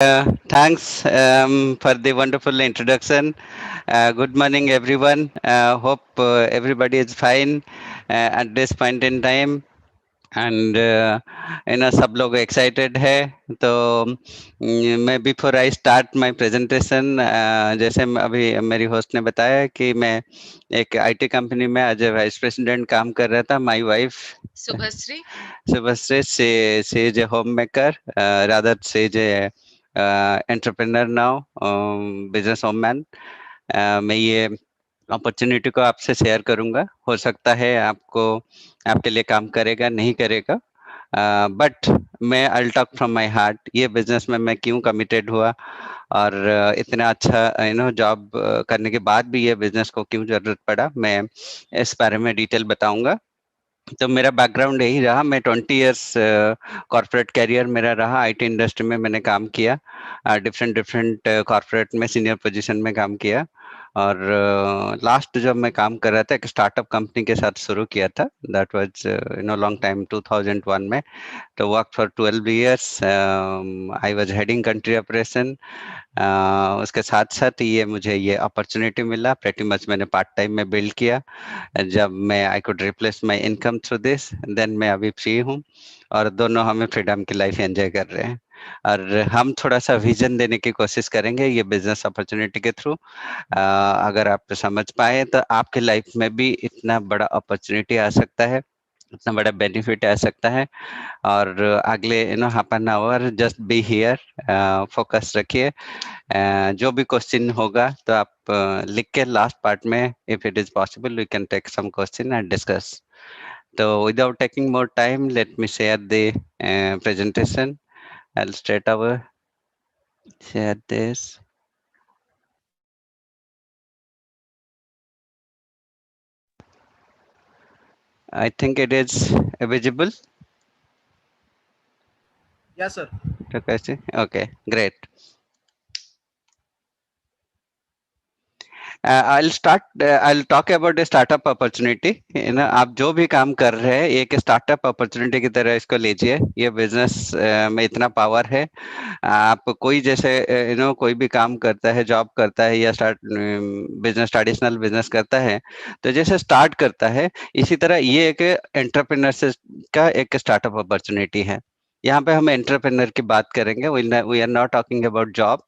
Thanks for the wonderful introduction. Good morning, everyone. Hope everybody is fine at this point in time. And सब लोग excited है तो मैं before I start my presentation जैसे अभी मेरी होस्ट ने बताया कि मैं एक आईटी कंपनी में एज ए वाइस प्रेसिडेंट काम कर रहा था my wife Subhasri. Subhasri, she is a homemaker, rather she is a entrepreneur now, business woman. मैं ये अपॉर्चुनिटी को आपसे शेयर करूंगा। हो सकता है आपको आपके लिए काम करेगा, नहीं करेगा, बट मैं I talk from my heart. ये बिजनेस में मैं क्यों कमिटेड हुआ और इतना अच्छा जॉब करने के बाद भी ये बिजनेस को क्यों जरूरत पड़ा, मैं इस बारे में डिटेल बताऊंगा। तो मेरा बैकग्राउंड यही रहा। मैं 20 इयर्स कॉर्पोरेट करियर मेरा रहा। आईटी इंडस्ट्री में मैंने काम किया, डिफरेंट डिफरेंट कॉर्पोरेट में सीनियर पोजीशन में काम किया। और लास्ट जब मैं काम कर रहा था एक स्टार्टअप कंपनी के साथ शुरू किया था, दैट वाज लॉन्ग टाइम 2001 में। तो work for 12 years, I was heading country operation. उसके साथ साथ ये मुझे ये अपॉर्चुनिटी मिला, प्रेटी मच मैंने पार्ट टाइम में बिल्ड किया। जब मैं I could replace my income through this, then मैं अभी फ्री हूँ और दोनों हमें फ्रीडम की लाइफ एंजॉय कर रहे हैं। और हम थोड़ा सा विजन देने की कोशिश करेंगे ये बिजनेस अपॉर्चुनिटी के थ्रू। अगर आप समझ पाए तो आपके लाइफ में भी इतना बड़ा अपॉर्चुनिटी आ सकता है, इतना बड़ा बेनिफिट आ सकता है। और अगले half an hour just be here, focus रखिए। जो भी क्वेश्चन होगा तो आप लिख के लास्ट पार्ट में, if it is possible we can take some question and discuss. तो without taking more time let me share the presentation. I'll straight away share this. I think it is visible. Yes, sir. Okay, great. I'll start. I'll talk about the startup opportunity. आप जो भी काम कर रहे हैं एक startup opportunity की तरह इसको लीजिए। ये बिजनेस में इतना पावर है। आप कोई जैसे कोई भी काम करता है, जॉब करता है या स्टार्ट बिजनेस, ट्रेडिशनल बिजनेस करता है, तो जैसे स्टार्ट करता है इसी तरह ये एक एंटरप्रेन्योर का एक स्टार्टअप अपॉर्चुनिटी है। यहाँ पे हम एंटरप्रेन्योर की बात करेंगे। We are not talking about job.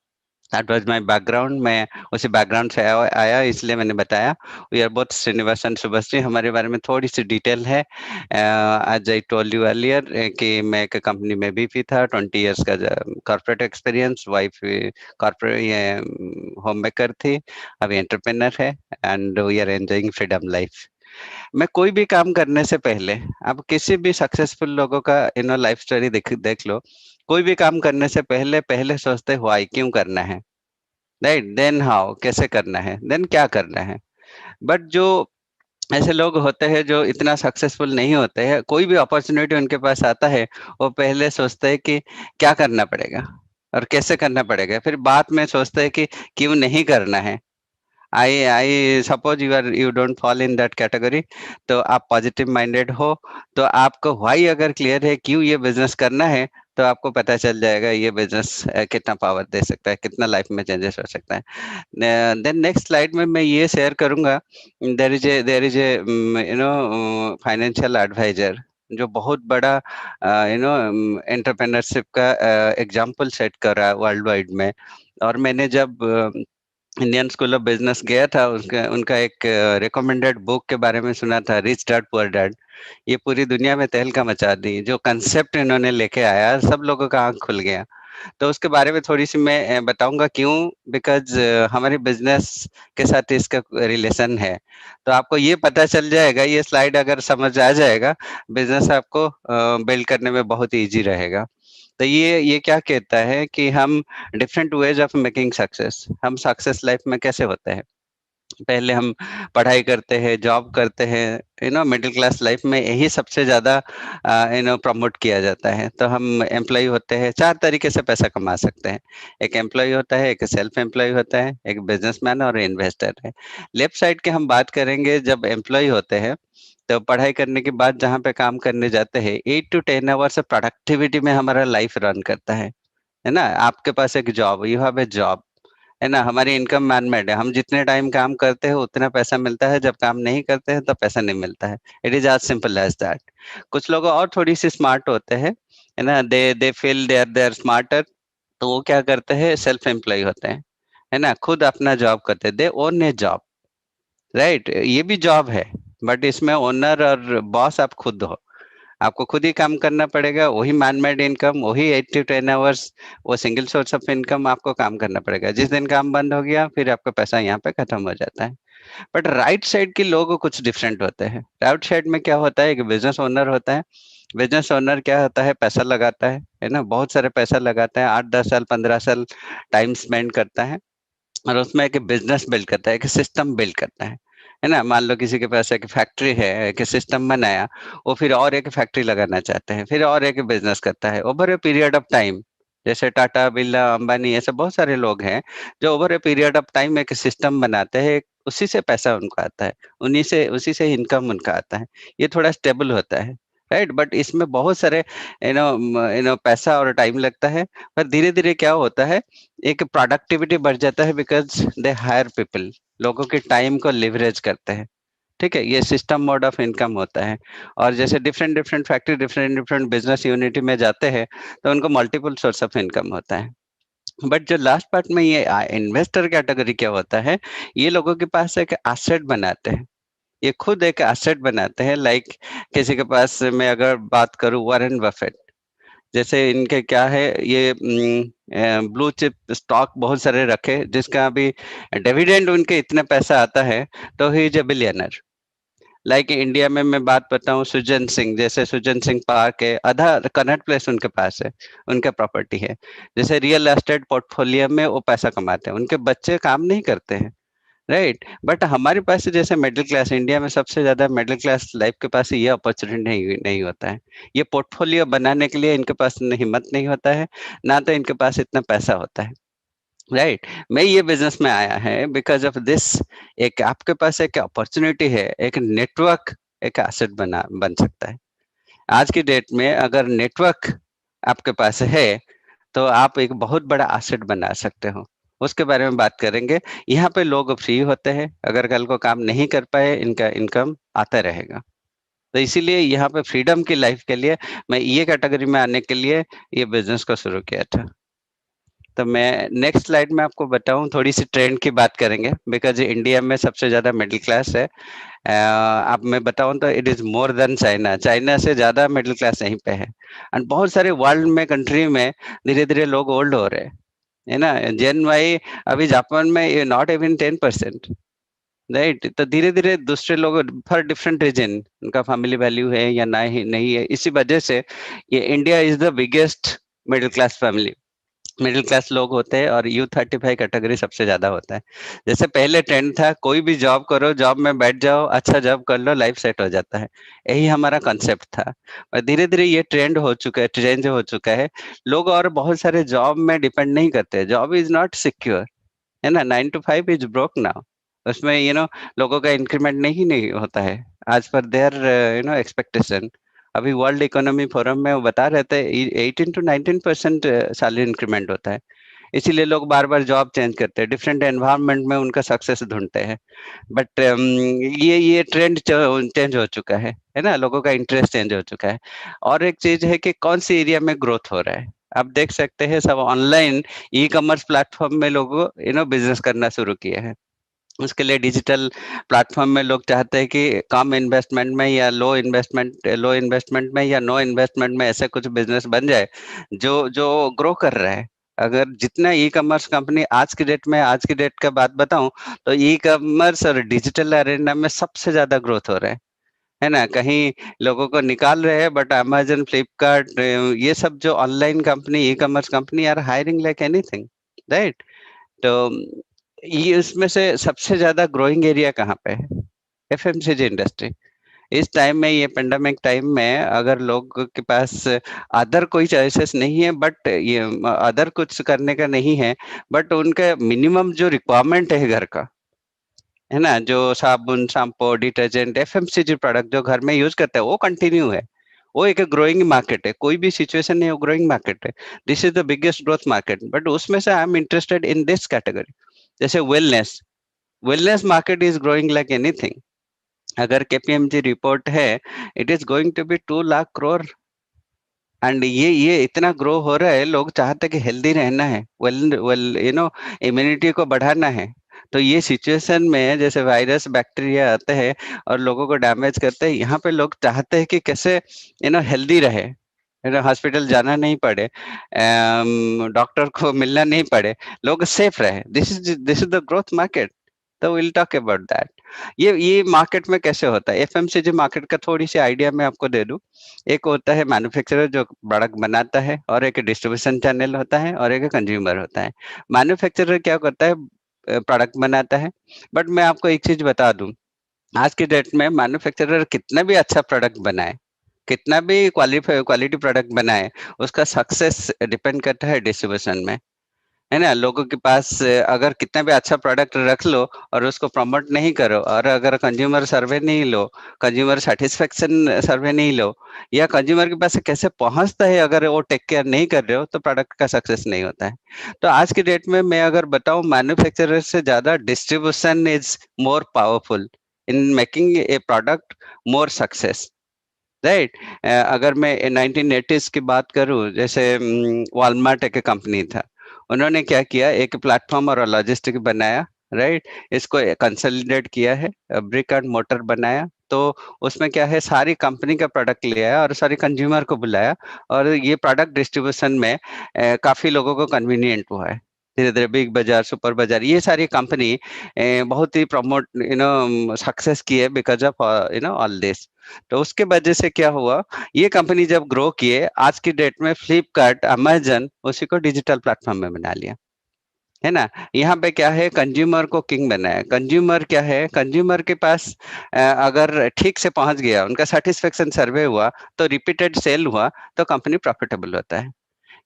That was my background. मैं उसी बैकग्राउंड से आया इसलिए मैंने बताया। We are both Srinivas and Shubhashree. हमारे बारे में थोड़ी सी डिटेल है। As I told you earlier कि मैं एक कंपनी में बीपी था, 20 इयर्स का कॉर्पोरेट एक्सपीरियंस। वाइफ कॉर्पोरेट ये होम मेकर थी, अभी एंटरप्रेन्योर है and we are enjoying freedom life. मैं कोई भी काम करने से पहले, आप किसी भी सक्सेसफुल लोगों का लाइफ स्टोरी देख देख लो, कोई भी काम करने से पहले पहले सोचते व्हाई, क्यों करना है, राइट, देन हाउ, कैसे करना है, देन क्या करना है। बट जो ऐसे लोग होते हैं जो इतना सक्सेसफुल नहीं होते हैं, कोई भी अपॉर्चुनिटी उनके पास आता है वो पहले सोचते हैं कि क्या करना पड़ेगा और कैसे करना पड़ेगा, फिर बाद में सोचते हैं कि क्यों नहीं करना है। I suppose you don't fall in that category. तो आप पॉजिटिव माइंडेड हो तो आपको व्हाई अगर क्लियर है क्यों ये बिजनेस करना है, तो आपको पता चल जाएगा ये बिजनेस कितना पावर दे सकता है, कितना लाइफ में चेंजेस हो सकता है। देन नेक्स्ट स्लाइड में मैं ये शेयर करूंगा। There is a financial advisor जो बहुत बड़ा एंटरप्रेन्योरशिप का एग्जाम्पल सेट कर रहा है वर्ल्ड वाइड में। और मैंने जब इंडियन स्कूल ऑफ बिजनेस गया था, उसका उनका एक रिकमेंडेड बुक के बारे में सुना था, रिच डैड पुअर डैड। ये पूरी दुनिया में तहलका मचा दी। जो कंसेप्ट इन्होंने लेके आया सब लोगों का आंख खुल गया। तो उसके बारे में थोड़ी सी मैं बताऊंगा क्यों, बिकॉज हमारे बिजनेस के साथ इसका रिलेशन है। तो आपको ये पता चल जाएगा, ये स्लाइड अगर समझ आ जाएगा, बिजनेस आपको बिल्ड करने में बहुत इजी रहेगा। तो ये क्या कहता है कि हम different ways of making success, हम सक्सेस लाइफ में कैसे होते हैं। पहले हम पढ़ाई करते हैं, जॉब करते हैं, मिडिल क्लास लाइफ में यही सबसे ज्यादा प्रमोट किया जाता है। तो हम एम्प्लॉय होते हैं, चार तरीके से पैसा कमा सकते हैं। एक एम्प्लॉय होता है, एक सेल्फ एम्प्लॉय होता है, एक बिजनेसमैन और इन्वेस्टर है। लेफ्ट साइड के हम बात करेंगे, जब एम्प्लॉय होते हैं तो पढ़ाई करने के बाद जहाँ पे काम करने जाते हैं 8 to 10 आवर्स प्रोडक्टिविटी में हमारा लाइफ रन करता है। है ना, आपके पास एक job, you have a job, है ना, हमारी इनकम मैनमेड है, हम जितने टाइम काम करते हैं उतना पैसा मिलता है, जब काम नहीं करते हैं तो पैसा नहीं मिलता है। It is as simple as that. कुछ लोग और थोड़ी सी स्मार्ट होते हैं, है ना, they feel they are smarter, तो वो क्या करते हैं, सेल्फ एम्प्लॉय होते हैं, है ना, खुद अपना जॉब करते हैं, दे ओन ए जॉब, राइट, ये भी जॉब है, बट इसमें ओनर और बॉस आप खुद हो, आपको खुद ही काम करना पड़ेगा, वही मैन मेड इनकम, वही 8 to 10 आवर्स, वो सिंगल सोर्स ऑफ इनकम आपको काम करना पड़ेगा, जिस दिन काम बंद हो गया फिर आपका पैसा यहाँ पे खत्म हो जाता है। बट राइट साइड के लोग कुछ डिफरेंट होते हैं। राइट साइड में क्या होता है, कि बिजनेस ओनर होता है, बिजनेस ओनर क्या होता है, पैसा लगाता है ना, बहुत सारे पैसा लगाता है, 8-10 साल 15 साल टाइम स्पेंड करता है, और उसमें एक बिजनेस बिल्ड करता है, एक सिस्टम बिल्ड करता है ना, मान लो किसी के पास एक फैक्ट्री है, एक सिस्टम बनाया, वो फिर और एक फैक्ट्री लगाना चाहते हैं, फिर और एक बिजनेस करता है over a period of time. जैसे टाटा, बिरला, अंबानी, ऐसे बहुत सारे लोग हैं जो over a period of time एक सिस्टम बनाते हैं, उसी से पैसा उनका आता है, उन्हीं से उसी से इनकम उनका आता है, ये थोड़ा स्टेबल होता है, राइट। बट इसमें बहुत सारे पैसा और टाइम लगता है, पर धीरे धीरे क्या होता है, एक प्रोडक्टिविटी बढ़ जाता है, बिकॉज दे हायर पीपल, लोगों के टाइम को लिवरेज करते हैं, ठीक है, ये सिस्टम मोड ऑफ इनकम होता है। और जैसे different different factory, different different business unit में जाते हैं, तो उनको मल्टीपल सोर्स ऑफ इनकम होता है। बट जो लास्ट पार्ट में ये इन्वेस्टर कैटेगरी क्या होता है, ये लोगों के पास एक एसेट बनाते हैं, ये खुद एक एसेट बनाते हैं, लाइक किसी के पास, मैं अगर बात करूं वॉरेन बफेट, जैसे इनके क्या है, ये ब्लू चिप स्टॉक बहुत सारे रखे, जिसका अभी डिविडेंड उनके इतना पैसा आता है, तो he is a billionaire. Like India में मैं बात बताऊं, सुजन सिंह, जैसे सुजन सिंह पार्क है, आधा कनॉट प्लेस उनके पास है, उनका प्रॉपर्टी है, जैसे रियल एस्टेट पोर्टफोलियो में वो पैसा कमाते हैं, उनके बच्चे काम नहीं करते हैं, राइट। बट हमारे पास जैसे मिडिल क्लास, इंडिया में सबसे ज्यादा मिडिल क्लास लाइफ के पास ये अपॉर्चुनिटी नहीं होता है, ये पोर्टफोलियो बनाने के लिए इनके पास हिम्मत नहीं होता है, ना तो इनके पास इतना पैसा होता है, राइट। मैं ये बिजनेस में आया है बिकॉज ऑफ दिस, एक आपके पास एक अपॉर्चुनिटी है, एक नेटवर्क एक एसेट बन सकता है। आज की डेट में अगर नेटवर्क आपके पास है, तो आप एक बहुत बड़ा एसेट बना सकते हो, उसके बारे में बात करेंगे। यहाँ पे लोग फ्री होते हैं, अगर कल को काम नहीं कर पाए, इनका इनकम आता रहेगा, तो इसीलिए यहाँ पे फ्रीडम की लाइफ के लिए मैं ये कैटेगरी में आने के लिए ये बिजनेस को शुरू किया था। तो मैं नेक्स्ट स्लाइड में आपको बताऊं, थोड़ी सी ट्रेंड की बात करेंगे, बिकॉज इंडिया में सबसे ज्यादा मिडिल क्लास है। अब मैं बताऊं तो it is more than China, China से ज्यादा मिडिल क्लास यहीं पे है, एंड बहुत सारे वर्ल्ड में कंट्री में धीरे धीरे लोग ओल्ड हो रहे हैं, है ना, जेन वाई अभी जापान में ये नॉट इवन 10%, राइट। तो धीरे धीरे दूसरे लोग फॉर डिफरेंट रीजन, उनका फैमिली वैल्यू है या नहीं नहीं है, इसी वजह से ये India is the biggest middle class family, middle class लोग होते हैं, और U35 कैटेगरी सबसे ज्यादा होता है। जैसे पहले ट्रेंड था, कोई भी जॉब करो, जॉब में बैठ जाओ, अच्छा जॉब कर लो, लाइफ सेट हो जाता है, यही हमारा कॉन्सेप्ट था। और धीरे धीरे ये ट्रेंड हो चुका है, चेंज हो चुका है, लोग और बहुत सारे जॉब में डिपेंड नहीं करते, जॉब इज नॉट सिक्योर, है ना, 9 to 5 इज ब्रोक नाउ, उसमें लोगों का इंक्रीमेंट नहीं होता है, आज पर देयर एक्सपेक्टेशन। अभी वर्ल्ड इकोनॉमी फोरम में वो बता रहे थे 18 to 19% सैलरी इंक्रीमेंट होता है, इसीलिए लोग बार बार जॉब चेंज करते हैं, डिफरेंट एनवायरनमेंट में उनका सक्सेस ढूंढते हैं। बट ये ट्रेंड चेंज हो चुका है ना, लोगों का इंटरेस्ट चेंज हो चुका है। और एक चीज है कि कौन सी एरिया में ग्रोथ हो रहा है, आप देख सकते हैं सब ऑनलाइन ई कॉमर्स प्लेटफॉर्म में लोग बिजनेस करना शुरू किए हैं। उसके लिए डिजिटल प्लेटफॉर्म में लोग चाहते हैं कि कम इन्वेस्टमेंट में या लो इन्वेस्टमेंट में या नो इन्वेस्टमेंट में ऐसे कुछ बिजनेस बन जाए जो जो ग्रो कर रहा है। अगर जितना ई कॉमर्स कंपनी आज की डेट का बात बताऊं, तो ई कॉमर्स और डिजिटल अरेना में सबसे ज्यादा ग्रोथ हो रहा है ना, कहीं लोगों को निकाल रहे हैं, बट अमेजन, फ्लिपकार्ट, ये सब जो online company, e commerce company are hiring like anything, right. तो ये इसमें से सबसे ज्यादा ग्रोइंग एरिया कहाँ पे है, एफएमसीजी इंडस्ट्री। इस टाइम में, ये पेंडेमिक टाइम में, अगर लोग के पास अदर कोई चॉइसेस नहीं है, बट ये अदर कुछ करने का नहीं है, बट उनका मिनिमम जो रिक्वायरमेंट है घर का, है ना, जो साबुन, शैम्पू, डिटर्जेंट, एफएमसीजी प्रोडक्ट जो घर में यूज करते हैं वो कंटिन्यू है, वो एक ग्रोइंग मार्केट है, कोई भी सिचुएशन है वो ग्रोइंग मार्केट है। This is the biggest growth market, but उसमें से I am interested in this category. जैसे wellness, wellness market is growing like anything. अगर केपीएमजी रिपोर्ट है, it is going to be 2 lakh crore. And ये इतना ग्रो हो रहा है, लोग चाहते हैं कि हेल्दी रहना है, वेल वेल इम्यूनिटी को बढ़ाना है। तो ये सिचुएशन में जैसे वायरस बैक्टीरिया आते हैं और लोगों को डैमेज करते हैं, यहाँ पे लोग चाहते हैं कि कैसे हेल्दी रहे, हॉस्पिटल जाना नहीं पड़े, डॉक्टर को मिलना नहीं पड़े, लोग सेफ रहे। This is the growth market. तो विल टॉक अबाउट दैट। ये मार्केट में कैसे होता है, एफएमसीजी मार्केट का थोड़ी सी आइडिया मैं आपको दे दूं। एक होता है मैन्युफैक्चरर जो प्रोडक्ट बनाता है, और एक डिस्ट्रीब्यूशन चैनल होता है, और एक कंज्यूमर होता है। मैन्युफैक्चरर क्या करता है, प्रोडक्ट बनाता है। बट मैं आपको एक चीज बता दूं, आज की डेट में मैन्युफैक्चरर कितना भी अच्छा प्रोडक्ट बनाए, कितना भी क्वालिटी प्रोडक्ट बनाए, उसका सक्सेस डिपेंड करता है डिस्ट्रीब्यूशन में। है ना, लोगों के पास अगर कितना भी अच्छा प्रोडक्ट रख लो और उसको प्रमोट नहीं करो, और अगर कंज्यूमर सर्वे नहीं लो, कंज्यूमर सेटिस्फेक्शन सर्वे नहीं लो, या कंज्यूमर के पास कैसे पहुंचता है, अगर वो टेक केयर नहीं कर रहे हो, तो प्रोडक्ट का सक्सेस नहीं होता है। तो आज की डेट में मैं अगर बताऊं, मैन्युफैक्चरर से ज्यादा distribution is more powerful in making a product more success, right. अगर मैं 1980s की बात करूं, जैसे वॉलमार्ट एक कंपनी था, उन्होंने क्या किया, एक प्लेटफॉर्म और लॉजिस्टिक बनाया, राइट। इसको कंसोलिडेट किया है, ब्रिक एंड मोटर बनाया। तो उसमें क्या है, सारी कंपनी का प्रोडक्ट ले आया और सारी कंज्यूमर को बुलाया, और ये प्रोडक्ट डिस्ट्रीब्यूशन में काफी लोगों को कन्वीनियंट हुआ है। धीरे धीरे बिग बाजार, सुपर बाजार, ये सारी कंपनी बहुत ही प्रमोट सक्सेस की है बिकॉज ऑफ ऑल दिस। तो उसके वजह से क्या हुआ, ये कंपनी जब ग्रो किए, आज की डेट में फ्लिपकार्ट, अमेजन उसी को डिजिटल प्लेटफॉर्म में बना लिया, है ना। यहाँ पे क्या है, कंज्यूमर को किंग बनाया। कंज्यूमर क्या है, कंज्यूमर के पास अगर ठीक से पहुंच गया, उनका सेटिस्फेक्शन सर्वे हुआ, तो रिपीटेड सेल हुआ, तो कंपनी प्रॉफिटेबल होता है।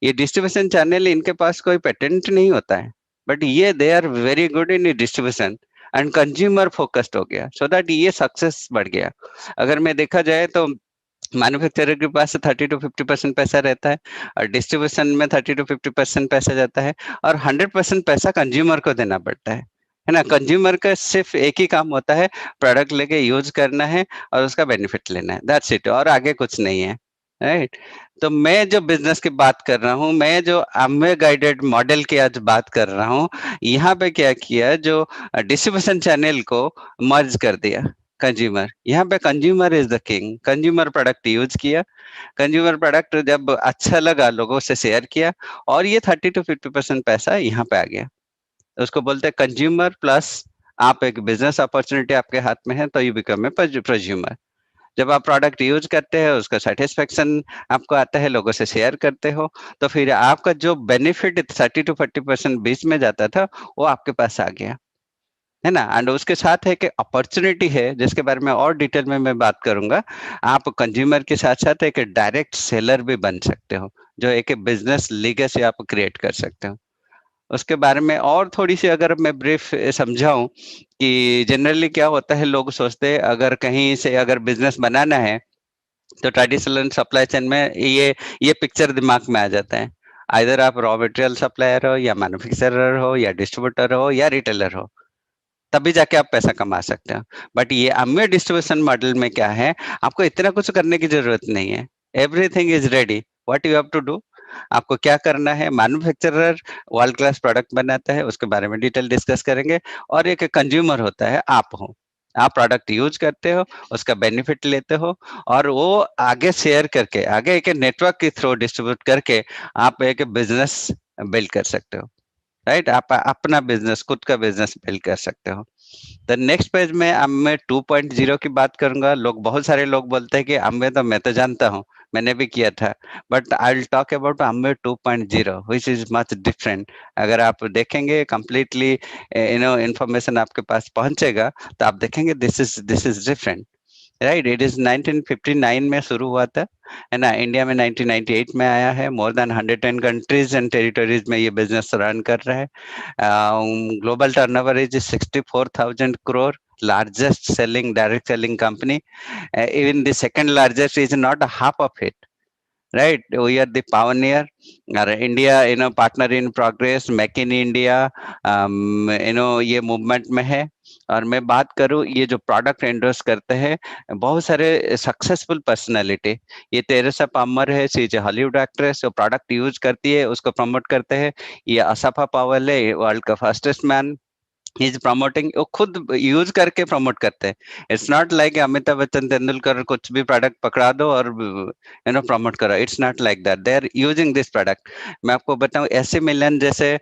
ये डिस्ट्रीब्यूशन चैनल, इनके पास कोई पेटेंट नहीं होता है, बट ये they are very good in distribution, and consumer focused हो गया, सो दैट ये सक्सेस बढ़ गया। अगर मैं देखा जाए तो मैन्युफैक्चरर के पास 30 to 50% पैसा रहता है, और डिस्ट्रीब्यूशन में 30 to 50% पैसा जाता है, और 100% पैसा कंज्यूमर को देना पड़ता है ना। कंज्यूमर का सिर्फ एक ही काम होता है, प्रोडक्ट लेके यूज करना है और उसका बेनिफिट लेना है, दैट्स इट, और आगे कुछ नहीं है, राइट। तो मैं जो बिजनेस की बात कर रहा हूँ, मैं जो अम्वे गाइडेड मॉडल की आज बात कर रहा हूँ, यहाँ पे क्या किया, जो डिस्ट्रीब्यूशन चैनल को मर्ज कर दिया। कंज्यूमर, यहाँ पे consumer is the king. Consumer product use किया, कंज्यूमर प्रोडक्ट जब अच्छा लगा, लोगों से शेयर किया, और ये 30 to 50% पैसा यहाँ पे आ गया। उसको बोलते हैं कंज्यूमर प्लस, आप एक बिजनेस अपॉर्चुनिटी आपके हाथ में है, तो यू बिकम ए प्रोज्यूमर। जब आप प्रोडक्ट यूज करते हैं, उसका सेटिस्फेक्शन आपको आता है, लोगों से शेयर करते हो, तो फिर आपका जो बेनिफिट 30 to 40% बीच में जाता था, वो आपके पास आ गया, है ना। एंड उसके साथ है कि अपॉर्चुनिटी है, जिसके बारे में और डिटेल में मैं बात करूंगा। आप कंज्यूमर के साथ साथ एक डायरेक्ट सेलर भी बन सकते हो, जो एक बिजनेस लीगेसी आप क्रिएट कर सकते हो। उसके बारे में और थोड़ी सी अगर मैं ब्रीफ समझाऊं, कि जनरली क्या होता है, लोग सोचते हैं अगर कहीं से अगर बिजनेस बनाना है, तो ट्रेडिशनल सप्लाई चेन में ये पिक्चर दिमाग में आ जाता है। आइदर आप रॉ मटेरियल सप्लायर हो, या मैन्युफैक्चरर हो, या डिस्ट्रीब्यूटर हो, या रिटेलर हो, तभी जाके आप पैसा कमा सकते हो। बट ये अम्वे डिस्ट्रीब्यूशन मॉडल में क्या है, आपको इतना कुछ करने की जरूरत नहीं है। Everything is ready, what you have to do, आपको क्या करना है, मैन्युफैक्चरर वर्ल्ड क्लास प्रोडक्ट बनाता है, उसके बारे में डिटेल डिस्कस करेंगे। और एक कंज्यूमर होता है, आप हो, आप प्रोडक्ट यूज करते हो, उसका बेनिफिट लेते हो, और वो आगे शेयर करके, आगे एक नेटवर्क के थ्रू डिस्ट्रीब्यूट करके आप एक बिजनेस बिल्ड कर सकते हो, राइट। आप अपना बिजनेस, खुद का बिजनेस बिल्ड कर सकते हो। द नेक्स्ट पेज में अब मैं 2.0 की बात करूंगा। लोग, बहुत सारे लोग बोलते हैं कि अम्बे तो मैं तो जानता हूँ, मैंने भी किया था, but I will talk about Ambe 2.0 which is much different. अगर आप देखेंगे कंप्लीटली इंफॉर्मेशन आपके पास पहुंचेगा, तो आप देखेंगे this is different. Right, it is 1959 में शुरू हुआ था, है ना। इंडिया में 1998 में आया है। More than 110 countries and territories में ये बिजनेस रन कर रहा है। Global turnover is 64,000 crore, largest selling direct selling company. Even the second largest is not a half of it. Right, we are the pioneer. India, partner in progress, make in India, ये movement में है। और मैं बात करूं, ये जो product endorse करते हैं बहुत सारे सक्सेसफुल पर्सनालिटी। ये तेरेसा पामर है, सी इज हॉलीवुड एक्ट्रेस, जो प्रोडक्ट यूज करती है उसको प्रमोट करते हैं। ये असफा पावल है, वर्ल्ड का फास्टेस्ट मैन, इज प्रमोटिंग, वो खुद यूज करके प्रमोट करते हैं। It's not like Amitabh Bachchan Tendulkar कुछ भी प्रोडक्ट पकड़ा दो और प्रमोट करो। It's not like that, they are using this product. मैं आपको बताऊं, एसी मिलन जैसे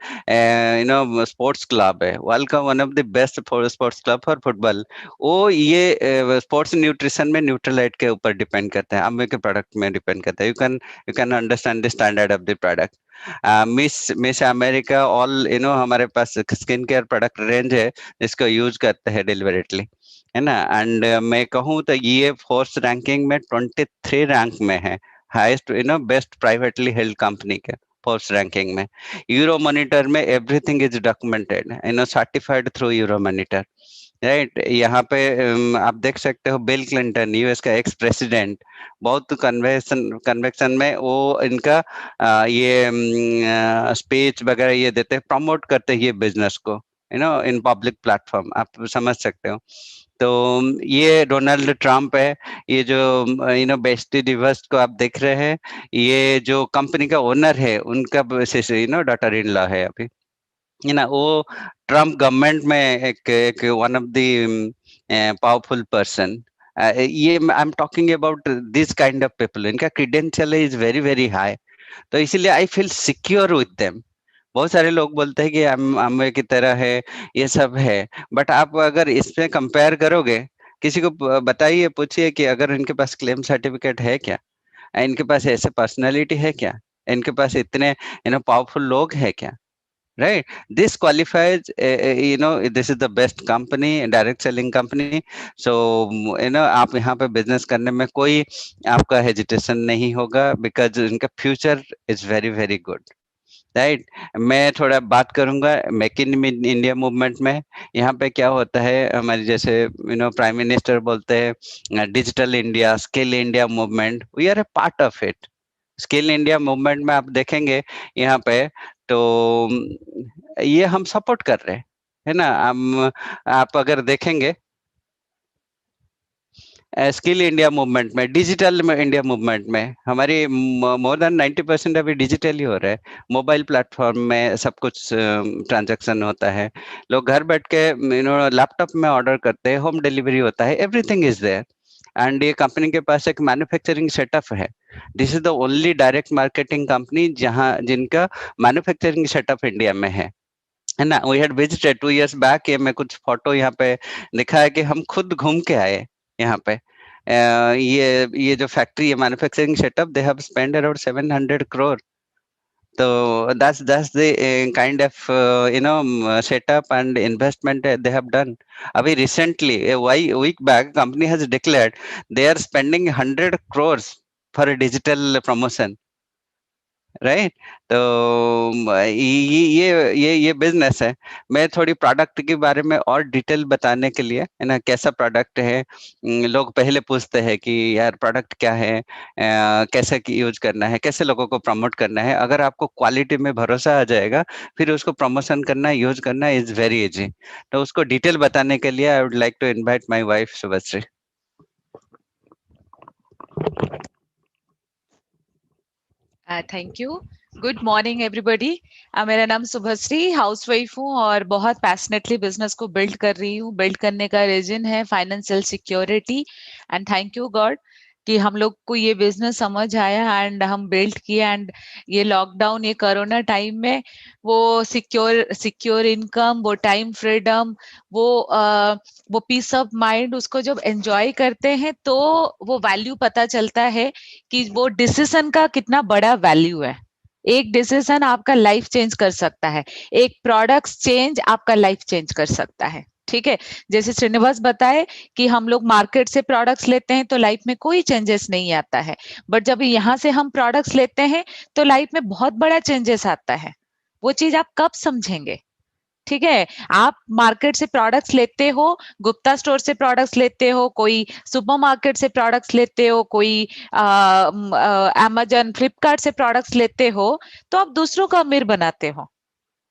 स्पोर्ट्स क्लब है, वर्ल्ड का one of the best sports club for football, वो ये स्पोर्ट्स न्यूट्रिशन में न्यूट्रलाइट के ऊपर डिपेंड करते हैं, अम्बे के प्रोडक्ट में डिपेंड करते हैं। You can understand the standard of the product. Miss America all, हमारे पास स्किन केयर प्रोडक्ट रेंज है जिसको यूज करते हैं डिलिबरेटली, है ना। एंड मैं कहूँ तो ये फोर्स रैंकिंग में 23 रैंक में है, highest best privately held company के फोर्स रैंकिंग में। यूरो मॉनिटर में everything is documented, certified through euro monitor. Right, यहाँ पे आप देख सकते हो बिल क्लिंटन, यूएस का एक्स प्रेसिडेंट, बहुत कन्वेक्शन में वो इनका ये स्पीच वगैरह ये देते हैं, प्रमोट करते हैं ये बिजनेस को, इन पब्लिक प्लेटफॉर्म, आप समझ सकते हो। तो ये डोनाल्ड ट्रम्प है, ये जो बेस्टी दिवस को आप देख रहे हैं, ये जो कंपनी का ओनर है उनका डॉटर इन लॉ है अभी, वो ट्रम्प गवर्नमेंट में एक एक one of the powerful person. ये I am talking about this kind of people, इनका credential is very very high. तो इसीलिए I feel secure with them. बहुत सारे लोग बोलते हैं कि अम्बे की तरह है, ये सब है, बट आप अगर इसमें कंपेयर करोगे, किसी को बताइए, पूछिए कि अगर इनके पास क्लेम सर्टिफिकेट है क्या, इनके पास ऐसे पर्सनालिटी है क्या, इनके पास इतने पावरफुल लोग है क्या। Right, this qualifies, this is the best company, direct selling company. So आप यहाँ पे बिजनेस करने में कोई आपका हेजिटेशन नहीं होगा, बिकॉज इनका future is very very good. Right, मैं थोड़ा बात करूंगा मेक इन इंडिया मूवमेंट में। यहाँ पे क्या होता है, हमारे जैसे प्राइम मिनिस्टर बोलते हैं digital India, skill India movement, we are a part of it. Skill India movement में आप देखेंगे यहाँ पे, तो ये हम सपोर्ट कर रहे हैं, है ना। हम, आप अगर देखेंगे स्किल इंडिया मूवमेंट में, डिजिटल में इंडिया मूवमेंट में, हमारी मोर देन 90% अभी डिजिटल ही हो रहा है। मोबाइल प्लेटफॉर्म में सब कुछ ट्रांजैक्शन होता है, लोग घर बैठ के लैपटॉप में ऑर्डर करते हैं, होम डिलीवरी होता है, एवरीथिंग इज देयर। एंड ये कंपनी के पास एक मैन्युफैक्चरिंग सेटअप है। This is the only direct marketing company जहां जिनका मैन्युफैक्चरिंग सेटअप इंडिया में है ना। We had visited 2 years back, ये मैं कुछ फोटो यहाँ पे दिखा है कि हम खुद घूम के आए यहाँ पे। ये जो फैक्ट्री है, manufacturing setup, they have spend around 700 crore. तो that's the kind of setup and investment they have done. अभी recently a week back company has declared they are spending 100 crores for a digital promotion. Right, तो ये business है। मैं थोड़ी product के बारे में और डिटेल बताने के लिए, है ना, कैसा प्रोडक्ट है, लोग पहले पूछते हैं कि यार प्रोडक्ट क्या है, कैसे यूज करना है, कैसे लोगों को प्रमोट करना है। अगर आपको क्वालिटी में भरोसा आ जाएगा, फिर उसको प्रमोशन करना, यूज करना इज वेरी इजी। तो उसको डिटेल बताने के लिए I would like to invite my wife Shubhashree. Thank you. Good morning everybody. मेरा नाम शुभश्री, हाउसवाइफ हूँ और बहुत पैशनेटली बिजनेस को बिल्ड कर रही हूँ। बिल्ड करने का रीजन है financial security, and thank you God कि हम लोग को ये बिजनेस समझ आया एंड हम बिल्ड किए। एंड ये लॉकडाउन, ये कोरोना टाइम में वो सिक्योर इनकम, वो टाइम फ्रीडम, वो पीस ऑफ माइंड, उसको जब एंजॉय करते हैं तो वो वैल्यू पता चलता है कि वो डिसीजन का कितना बड़ा वैल्यू है। एक डिसीजन आपका लाइफ चेंज कर सकता है, एक प्रोडक्ट चेंज आपका लाइफ चेंज कर सकता है। ठीक है, जैसे श्रीनिवास बताए कि हम लोग मार्केट से प्रोडक्ट्स लेते हैं तो लाइफ में कोई चेंजेस नहीं आता है, बट जब यहाँ से हम प्रोडक्ट्स लेते हैं तो लाइफ में बहुत बड़ा चेंजेस आता है। वो चीज आप कब समझेंगे? ठीक है, आप मार्केट से प्रोडक्ट्स लेते हो, गुप्ता स्टोर से प्रोडक्ट्स लेते हो, कोई सुपरमार्केट से प्रोडक्ट्स लेते हो, कोई अमेजन फ्लिपकार्ट से प्रोडक्ट्स लेते हो, तो आप दूसरों को अमीर बनाते हो।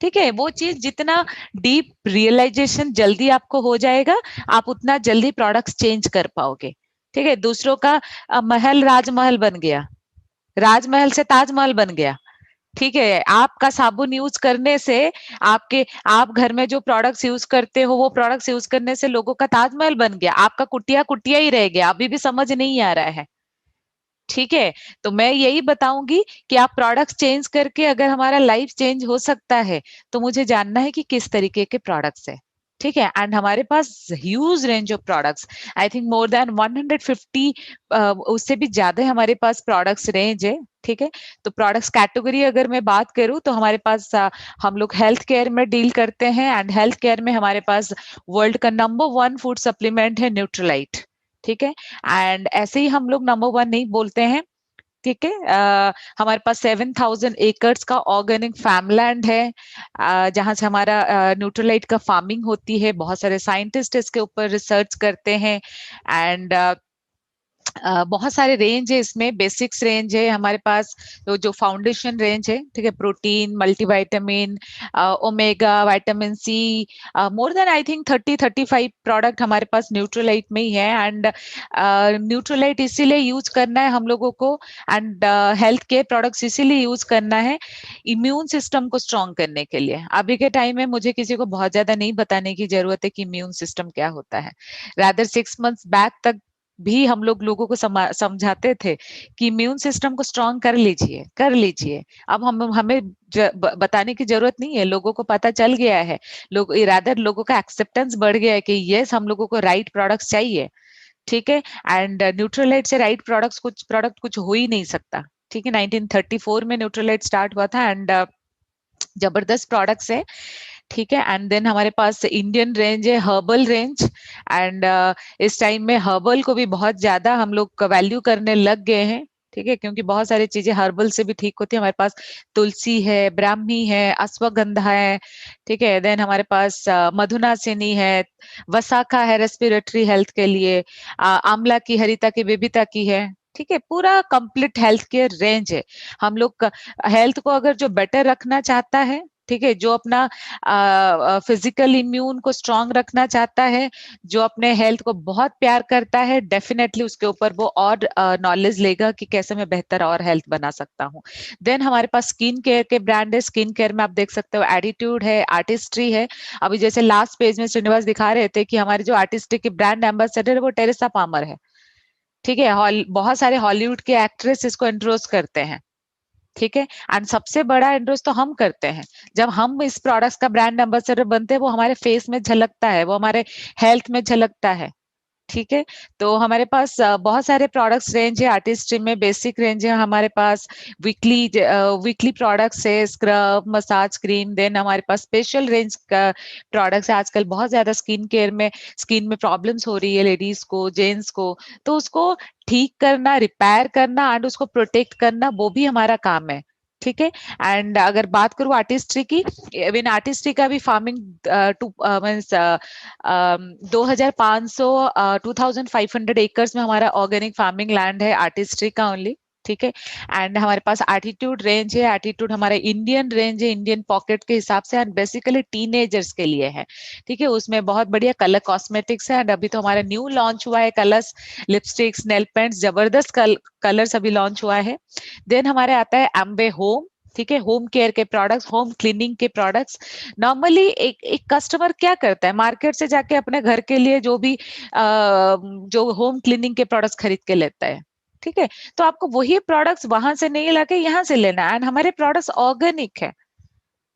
ठीक है, वो चीज जितना डीप रियलाइजेशन जल्दी आपको हो जाएगा, आप उतना जल्दी प्रोडक्ट्स चेंज कर पाओगे। ठीक है, दूसरों का महल राजमहल बन गया, राजमहल से ताजमहल बन गया। ठीक है, आपका साबुन यूज करने से, आपके आप घर में जो प्रोडक्ट्स यूज करते हो वो प्रोडक्ट्स यूज करने से लोगों का ताजमहल बन गया, आपका कुटिया कुटिया ही रह गया, अभी भी समझ नहीं आ रहा है। ठीक है, तो मैं यही बताऊंगी कि आप प्रोडक्ट्स चेंज करके अगर हमारा लाइफ चेंज हो सकता है, तो मुझे जानना है कि किस तरीके के प्रोडक्ट्स है। ठीक है, एंड हमारे पास huge range of products, I think more than 150, उससे भी ज्यादा हमारे पास प्रोडक्ट्स रेंज है। ठीक है, तो प्रोडक्ट्स कैटेगरी अगर मैं बात करूं तो हमारे पास हम लोग हेल्थ केयर में डील करते हैं, एंड हेल्थ केयर में हमारे पास वर्ल्ड का नंबर 1 फूड सप्लीमेंट है न्यूट्रलाइट। ठीक है, एंड ऐसे ही हम लोग नंबर 1 नहीं बोलते हैं। ठीक है, हमारे पास 7,000 एकड़ का ऑर्गेनिक फार्मलैंड है, जहां से हमारा न्यूट्रलाइट का फार्मिंग होती है। बहुत सारे साइंटिस्ट इसके ऊपर रिसर्च करते हैं, एंड बहुत सारे रेंज है इसमें, बेसिक्स रेंज है हमारे पास, तो जो फाउंडेशन रेंज है, ठीक है, protein, multivitamin, omega, vitamin C, more than I think 30-35 product हमारे पास न्यूट्रोलाइट में ही है। एंड न्यूट्रोलाइट इसीलिए यूज करना है हम लोगों को, एंड हेल्थ केयर प्रोडक्ट्स इसीलिए यूज करना है इम्यून सिस्टम को स्ट्रॉन्ग करने के लिए। अभी के टाइम में मुझे किसी को बहुत ज्यादा नहीं बताने की जरूरत है कि इम्यून सिस्टम क्या होता है। रादर 6 मंथ्स बैक तक भी हम लोग लोगों को समझाते थे कि इम्यून सिस्टम को स्ट्रांग कर लीजिए, कर लीजिए। अब हम हमें बताने की जरूरत नहीं है, लोगों को पता चल गया है, लोग इरादा, लोगों का एक्सेप्टेंस बढ़ गया है कि यस, हम लोगों को राइट प्रोडक्ट्स चाहिए। ठीक है, एंड न्यूट्रलाइट से राइट प्रोडक्ट कुछ हो ही नहीं सकता। ठीक है, 1934 में न्यूट्रलाइट स्टार्ट हुआ था, एंड जबरदस्त प्रोडक्ट्स है। ठीक है, एंड देन हमारे पास इंडियन रेंज है, हर्बल रेंज, एंड इस टाइम में हर्बल को भी बहुत ज्यादा हम लोग वैल्यू करने लग गए हैं। ठीक है, क्योंकि बहुत सारी चीजें हर्बल से भी ठीक होती है। हमारे पास तुलसी है, ब्राह्मी है, अश्वगंधा है। ठीक है, देन हमारे पास मधुनासिनी है, वसाखा है रेस्पिरेटरी हेल्थ के लिए, आंवला की, हरिता की, बेबिता की है। ठीक है, पूरा कंप्लीट हेल्थ केयर रेंज है। हम लोग हेल्थ को अगर जो बेटर रखना चाहता है, ठीक है, जो अपना फिजिकल इम्यून को स्ट्रांग रखना चाहता है, जो अपने हेल्थ को बहुत प्यार करता है, डेफिनेटली उसके ऊपर वो और नॉलेज लेगा कि कैसे मैं बेहतर और हेल्थ बना सकता हूँ। देन हमारे पास स्किन केयर के ब्रांड है। स्किन केयर में आप देख सकते हो एटीट्यूड है, आर्टिस्ट्री है। अभी जैसे लास्ट पेज में श्रीनिवास दिखा रहे थे कि हमारे जो आर्टिस्ट्री के ब्रांड एम्बेसडर है वो टेरेसा पामर है। ठीक है, बहुत सारे हॉलीवुड के एक्ट्रेस इसको एंडोर्स करते हैं। ठीक है, एंड सबसे बड़ा एंडोर्स तो हम करते हैं। जब हम इस प्रोडक्ट्स का ब्रांड एम्बेसडर बनते हैं, वो हमारे फेस में झलकता है, वो हमारे हेल्थ में झलकता है। ठीक है, तो हमारे पास बहुत सारे प्रोडक्ट्स रेंज है। आर्टिस्ट्री में बेसिक रेंज है हमारे पास, वीकली वीकली प्रोडक्ट्स है, स्क्रब, मसाज क्रीम। देन हमारे पास स्पेशल रेंज का प्रोडक्ट्स है। आजकल बहुत ज्यादा स्किन केयर में, स्किन में प्रॉब्लम्स हो रही है लेडीज को, जेंट्स को, तो उसको ठीक करना, रिपेयर करना एंड उसको प्रोटेक्ट करना, वो भी हमारा काम है। ठीक है, एंड अगर बात करूं आर्टिस्ट्री की, इवन आर्टिस्ट्री का भी फार्मिंग टू मीन्स 2,500 2,500 एकर्स में हमारा ऑर्गेनिक फार्मिंग लैंड है आर्टिस्ट्री का ओनली। ठीक है, एंड हमारे पास एटीट्यूड रेंज है। एटीट्यूड हमारा इंडियन रेंज है, इंडियन पॉकेट के हिसाब से, एंड बेसिकली टीनेजर्स के लिए है। ठीक है, उसमें बहुत बढ़िया कलर कॉस्मेटिक्स है, एंड अभी तो हमारा न्यू लॉन्च हुआ है कलर्स, लिपस्टिक्स, नेल पेंट्स, जबरदस्त कलर्स अभी लॉन्च हुआ है। देन हमारे आता है एम्बे होम। ठीक है, होम केयर के प्रोडक्ट्स, होम क्लीनिंग के प्रोडक्ट्स। नॉर्मली एक एक कस्टमर क्या करता है, मार्केट से जाके अपने घर के लिए जो भी जो होम क्लीनिंग के प्रोडक्ट्स खरीद के लेता है। ठीक है, तो आपको वही प्रोडक्ट्स वहां से नहीं लाके यहाँ से लेना है, एंड हमारे प्रोडक्ट्स ऑर्गेनिक है,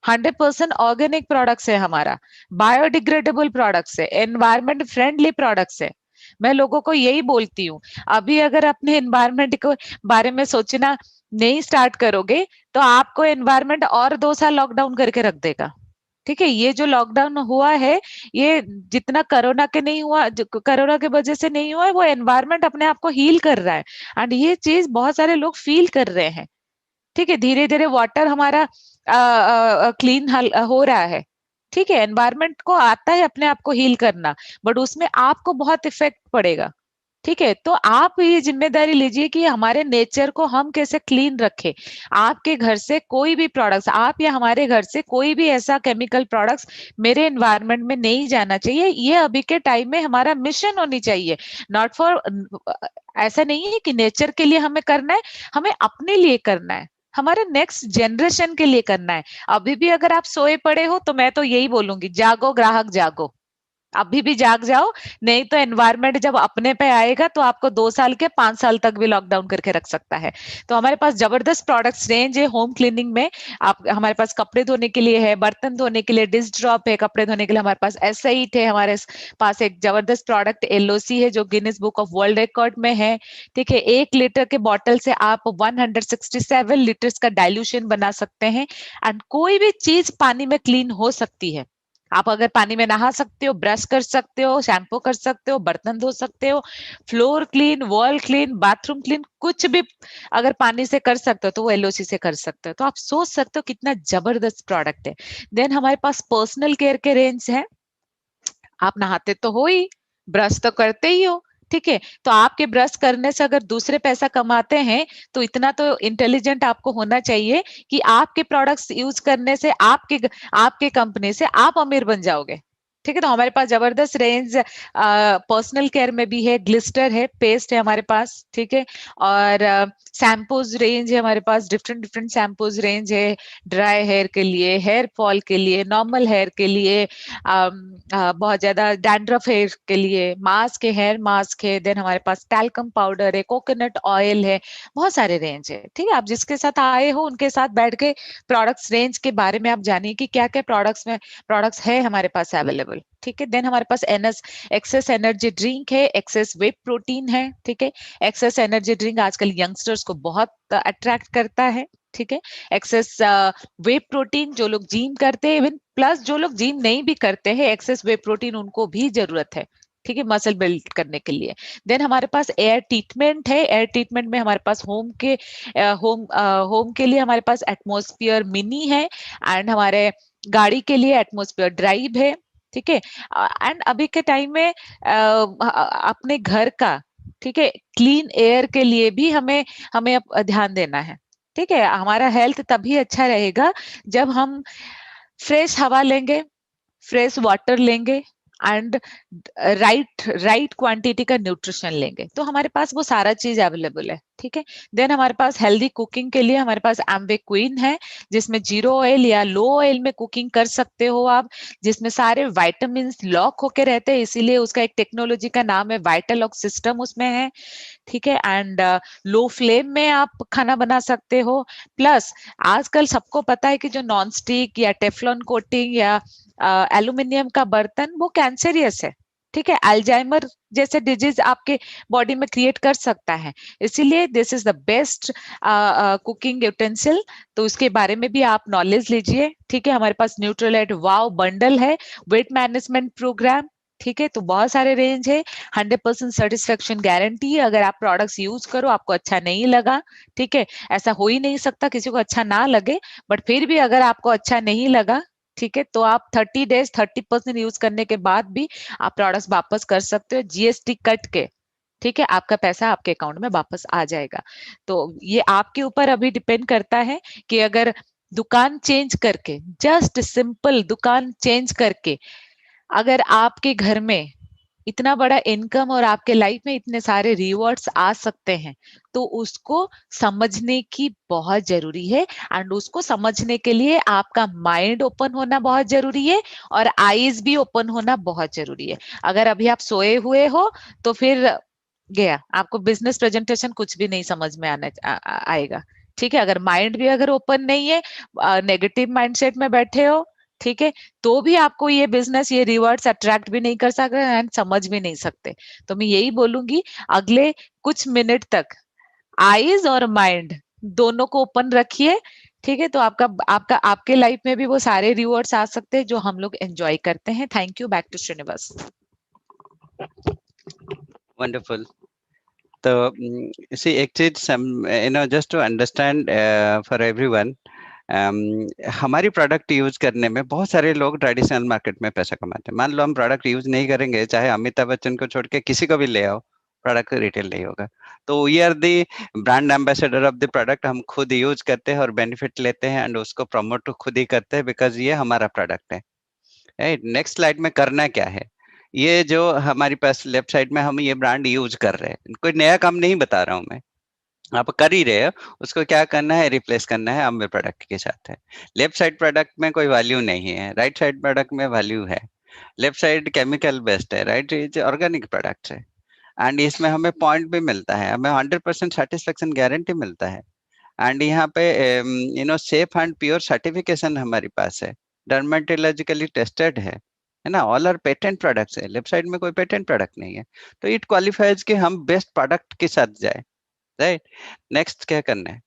100% ऑर्गेनिक प्रोडक्ट्स है हमारा, बायोडिग्रेडेबल प्रोडक्ट्स है, एनवायरमेंट फ्रेंडली प्रोडक्ट्स है। मैं लोगों को यही बोलती हूँ, अभी अगर अपने एनवायरमेंट को बारे में सोचना नहीं स्टार्ट करोगे, तो आपको एनवायरमेंट और 2 साल लॉकडाउन करके रख देगा। ठीक है, ये जो लॉकडाउन हुआ है, ये जितना कोरोना के नहीं हुआ, कोरोना के वजह से नहीं हुआ है, वो एनवायरनमेंट अपने आप को हील कर रहा है। एंड ये चीज बहुत सारे लोग फील कर रहे हैं। ठीक है, धीरे धीरे वाटर हमारा क्लीन हो रहा है। ठीक है, एनवायरनमेंट को आता है अपने आप को हील करना, बट उसमें आपको बहुत इफेक्ट पड़ेगा। ठीक है, तो आप ये जिम्मेदारी लीजिए कि हमारे नेचर को हम कैसे क्लीन रखें। आपके घर से कोई भी प्रोडक्ट्स, आप या हमारे घर से कोई भी ऐसा केमिकल प्रोडक्ट्स मेरे एनवायरनमेंट में नहीं जाना चाहिए। ये अभी के टाइम में हमारा मिशन होनी चाहिए। नॉट फॉर, ऐसा नहीं है कि नेचर के लिए हमें करना है, हमें अपने लिए करना है, हमारे नेक्स्ट जनरेशन के लिए करना है। अभी भी अगर आप सोए पड़े हो तो मैं तो यही बोलूंगी, जागो ग्राहक जागो, अभी भी जाग जाओ। नहीं तो एनवायरनमेंट जब अपने पे आएगा तो आपको 2 साल के 5 साल तक भी लॉकडाउन करके रख सकता है। तो हमारे पास जबरदस्त प्रोडक्ट्स रेंज है होम क्लीनिंग में। आप, हमारे पास कपड़े धोने के लिए है, बर्तन धोने के लिए डिश ड्रॉप है, कपड़े धोने के लिए हमारे पास एसआईट है, हमारे पास एक जबरदस्त प्रोडक्ट एलओसी है जो Guinness book of world record में है। ठीक है, 1 लीटर के बॉटल से आप 167 लीटर्स का डाइल्यूशन बना सकते हैं। एंड कोई भी चीज पानी में क्लीन हो सकती है। आप अगर पानी में नहा सकते हो, ब्रश कर सकते हो, शैम्पू कर सकते हो, बर्तन धो सकते हो, floor clean, wall clean, bathroom clean, कुछ भी अगर पानी से कर सकते हो तो वो एलओसी से कर सकते हो। तो आप सोच सकते हो कितना जबरदस्त प्रोडक्ट है। देन हमारे पास पर्सनल केयर के रेंज है। आप नहाते तो हो ही, ब्रश तो करते ही हो। ठीक है, तो आपके ब्रश करने से अगर दूसरे पैसा कमाते हैं तो इतना तो इंटेलिजेंट आपको होना चाहिए कि आपके प्रोडक्ट्स यूज करने से आपके कंपनी से आप अमीर बन जाओगे। ठीक है, तो हमारे पास जबरदस्त रेंज पर्सनल केयर में भी है, ग्लिस्टर है, पेस्ट है हमारे पास। ठीक है, और शैम्पूज रेंज है हमारे पास, डिफरेंट डिफरेंट शैम्पूज रेंज है, ड्राई हेयर के लिए, हेयर फॉल के लिए, नॉर्मल हेयर के लिए, बहुत ज्यादा डैंड्रफ हेयर के लिए मास्क है, हेयर मास्क है। देन हमारे पास टैल्कम पाउडर है, कोकोनट ऑयल है, बहुत सारे रेंज है। ठीक है, आप जिसके साथ आए हो उनके साथ बैठ के प्रोडक्ट्स रेंज के बारे में आप जानिए कि क्या क्या प्रोडक्ट्स है हमारे पास अवेलेबल। ठीक है, देन हमारे पास एक्सेस एनर्जी ड्रिंक है, एक्सेस वे प्रोटीन है। ठीक है, एक्सेस एनर्जी ड्रिंक आजकल यंगस्टर्स को बहुत अट्रैक्ट करता है। ठीक है, एक्सेस वे प्रोटीन जो लोग जिम करते हैं, इवन प्लस जो लोग जिम नहीं भी करते हैं, एक्सेस वे प्रोटीन उनको भी जरूरत है। ठीक है, मसल बिल्ड करने के लिए। देन हमारे पास एयर ट्रीटमेंट है। एयर ट्रीटमेंट में हमारे पास होम के लिए हमारे पास एटमॉस्फेयर मिनी है, एंड हमारे गाड़ी के लिए एटमॉस्फेयर ड्राइव है। ठीक है, एंड अभी के टाइम में अपने घर का, ठीक है, क्लीन एयर के लिए भी हमें हमें ध्यान देना है। ठीक है, हमारा हेल्थ तभी अच्छा रहेगा जब हम फ्रेश हवा लेंगे, फ्रेश वाटर लेंगे, एंड राइट क्वांटिटी का न्यूट्रिशन लेंगे, तो हमारे पास वो सारा चीज अवेलेबल है। ठीक है, देन हमारे पास हेल्दी कुकिंग के लिए हमारे पास एम्बे क्वीन है, जिसमें जीरो ऑयल या लो ऑयल में कुकिंग कर सकते हो आप, जिसमें सारे वाइटामिन लॉक होके रहते हैं, इसीलिए उसका एक टेक्नोलॉजी का नाम है वाइटालॉक सिस्टम उसमें है। ठीक है, एंड लो फ्लेम में आप खाना बना सकते हो। प्लस आजकल सबको पता है कि जो नॉन स्टिक या टेफलॉन कोटिंग या एल्यूमिनियम का बर्तन वो कैंसरियस है। ठीक है, अल्जाइमर जैसे डिजीज आपके बॉडी में क्रिएट कर सकता है, इसीलिए this is the best cooking utensil. तो उसके बारे में भी आप नॉलेज लीजिए। ठीक है, हमारे पास न्यूट्रलाइट वाव बंडल है, वेट मैनेजमेंट प्रोग्राम। ठीक है, तो बहुत सारे रेंज है, 100% सेटिस्फेक्शन गारंटी है। अगर आप प्रोडक्ट्स यूज करो आपको अच्छा नहीं लगा, ठीक है, ऐसा हो ही नहीं सकता किसी को अच्छा ना लगे, बट फिर भी अगर आपको अच्छा नहीं लगा, ठीक है, तो आप 30 डेज 30% यूज करने के बाद भी आप प्रोडक्ट्स वापस कर सकते हो, जीएसटी कट के। ठीक है, आपका पैसा आपके अकाउंट में वापस आ जाएगा। तो ये आपके ऊपर अभी डिपेंड करता है कि अगर दुकान चेंज करके, जस्ट सिंपल दुकान चेंज करके, अगर आपके घर में इतना बड़ा इनकम और आपके लाइफ में इतने सारे रिवॉर्ड्स आ सकते हैं, तो उसको समझने की बहुत जरूरी है। एंड उसको समझने के लिए आपका माइंड ओपन होना बहुत जरूरी है, और आईज भी ओपन होना बहुत जरूरी है। अगर अभी आप सोए हुए हो तो फिर गया, आपको बिजनेस प्रेजेंटेशन कुछ भी नहीं समझ में आएगा। ठीक है, अगर माइंड भी अगर ओपन नहीं है, नेगेटिव माइंडसेट में बैठे हो, ठीक है, तो भी आपको ये बिजनेस, ये रिवर्ड्स अट्रैक्ट भी नहीं कर सकते एंड समझ भी नहीं सकते। तो मैं यही बोलूंगी, अगले कुछ मिनट तक आईज और माइंड दोनों को ओपन रखिए। ठीक है, तो आपका आपका आपके लाइफ में भी वो सारे रिवॉर्ड्स आ सकते हैं जो हम लोग एंजॉय करते हैं। Thank you. Back to Srinivas. Wonderful. तो see एक चीज just to understand for everyone, हमारी प्रोडक्ट यूज करने में बहुत सारे लोग ट्रेडिशनल मार्केट में पैसा कमाते हैं। मान लो हम प्रोडक्ट यूज नहीं करेंगे, चाहे अमिताभ बच्चन को छोड़ के किसी को भी ले आओ, प्रोडक्ट रिटेल नहीं होगा। तो we are the brand ambassador of the product, हम खुद यूज करते हैं और बेनिफिट लेते हैं एंड उसको प्रमोट खुद ही करते हैं बिकॉज ये हमारा प्रोडक्ट है। राइट, नेक्स्ट स्लाइड में करना क्या है, ये जो हमारे पास लेफ्ट साइड में हम ये ब्रांड यूज कर रहे हैं, कोई नया काम नहीं बता रहा हूं मैं, आप कर ही रहे हो, उसको क्या करना है, रिप्लेस करना है अम्बे प्रोडक्ट के साथ है। लेफ्ट साइड प्रोडक्ट में कोई वैल्यू नहीं है, राइट साइड प्रोडक्ट में वैल्यू है। लेफ्ट साइड केमिकल बेस्ड है, राइट ये ऑर्गेनिक प्रोडक्ट है एंड इसमें हमें पॉइंट भी मिलता है, हमें 100% सेटिस्फेक्शन गारंटी मिलता है एंड यहाँ पे सेफ एंड प्योर सर्टिफिकेशन हमारे पास है, डर्मेटोलॉजिकली टेस्टेड है ना, ऑल आर पेटेंट प्रोडक्ट्स है। लेफ्ट साइड में कोई पेटेंट प्रोडक्ट नहीं है, तो इट क्वालिफाइज कि हम बेस्ट प्रोडक्ट के साथ जाए। राइट, नेक्स्ट क्या करना है,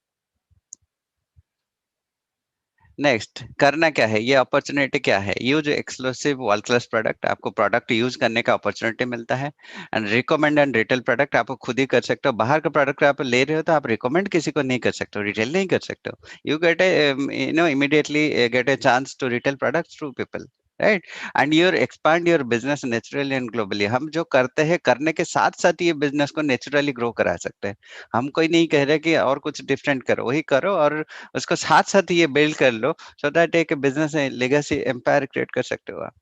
नेक्स्ट करना क्या है, ये अपॉर्चुनिटी क्या है, use exclusive world class product, आपको प्रोडक्ट यूज करने का अपॉर्चुनिटी मिलता है and recommend and retail product आपको खुद ही कर सकते हो। बाहर का प्रोडक्ट आप ले रहे हो तो आप रिकमेंड किसी को नहीं कर सकते हो, रिटेल नहीं कर सकते हो। You get a immediately get a chance to retail products to people, right, and your expand your business naturally and globally. हम जो करते हैं करने के साथ साथ ये बिजनेस को नेचुरली ग्रो करा सकते हैं। हम कोई नहीं कह रहे कि और कुछ डिफरेंट करो, वही करो और उसको साथ साथ ये बिल्ड कर लो सो दैट एक बिजनेस लेगेसी एम्पायर क्रिएट कर सकते हो आप।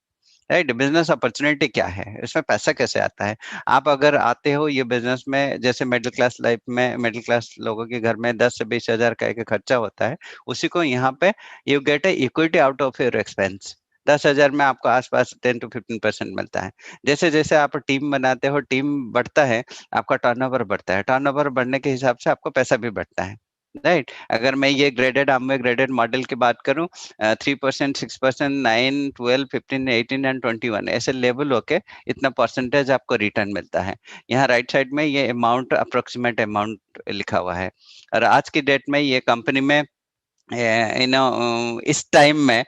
राइट, बिजनेस अपॉर्चुनिटी क्या है, इसमें पैसा कैसे आता है। आप अगर आते हो ये बिजनेस में, जैसे मिडिल क्लास लाइफ में मिडिल क्लास लोगों के घर में 10 से 20 हजार का एक खर्चा होता है, उसी को यहाँ पे you get a equity out of your expense. 10 हजार में आपको आसपास 10 to 15% मिलता है। जैसे जैसे आप टीम बनाते हो, टीम बढ़ता है, आपका टर्नओवर बढ़ता है, टर्नओवर बढ़ने के हिसाब से आपको पैसा भी बढ़ता है। राइट, अगर मैं ये ग्रेडेड आमवे ग्रेडेड मॉडल की बात करूं, 3%, 6%, 9, 12, 15, 18 एंड 21 ऐसे लेवल होके इतना परसेंटेज आपको रिटर्न मिलता है। यहाँ राइट साइड में ये अमाउंट, अप्रोक्सीमेट अमाउंट लिखा हुआ है। और आज की डेट में ये कंपनी में इस टाइम में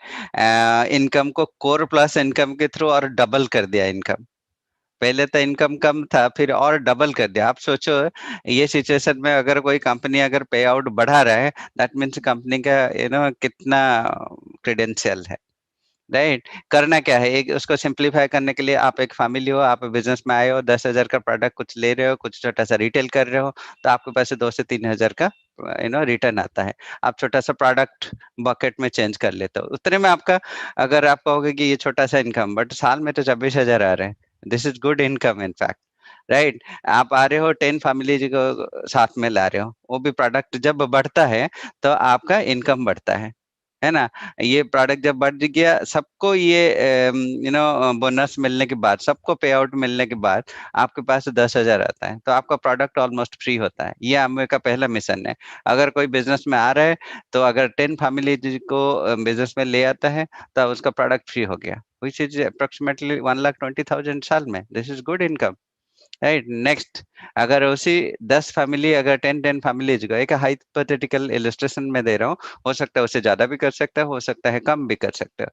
इनकम को कोर प्लस इनकम के थ्रू और डबल कर दिया इनकम। पहले तो इनकम कम था, फिर और डबल कर दिया। आप सोचो ये सिचुएशन में अगर कोई कंपनी अगर पे आउट बढ़ा रहा है, दैट मीन्स कंपनी का कितना क्रेडेंशियल है। राइट, करना क्या है, एक उसको सिंप्लीफाई करने के लिए, आप एक फैमिली हो, आप बिजनेस में आए हो, 10 हजार का प्रोडक्ट कुछ ले रहे हो, कुछ छोटा सा रिटेल कर रहे हो, तो आपके पास 2 से 3 हजार का रिटर्न आता है। आप छोटा सा प्रोडक्ट बकेट में चेंज कर लेते हो, उतने में आपका, अगर आप कहोगे कि ये छोटा सा इनकम, बट साल में तो 26 हजार आ रहे हैं, this is good income in fact. Right, आप आ रहे हो 10 फैमिली को साथ में ला रहे हो, वो भी प्रोडक्ट जब बढ़ता है तो आपका इनकम बढ़ता है ना। ये प्रोडक्ट जब बढ़ गया, सबको ये बोनस मिलने के बाद, सबको पे आउट मिलने के बाद आपके पास 10 हजार आता है, तो आपका प्रोडक्ट ऑलमोस्ट फ्री होता है। ये आमवे का पहला मिशन है। अगर कोई बिजनेस में आ रहा है, तो अगर 10 फैमिली को बिजनेस में ले आता है, तो उसका प्रोडक्ट फ्री हो गया, विच इज अप्रोक्सीमेटली 1,20,000 साल में। This is good income. Right, next, अगर उसी 10 फैमिली, अगर 10 फैमिलीज को, एक हाइपोथेटिकल इलस्ट्रेशन में दे रहा हूँ, हो सकता है उससे ज्यादा भी कर सकता है, हो सकता है कम भी कर सकते हो।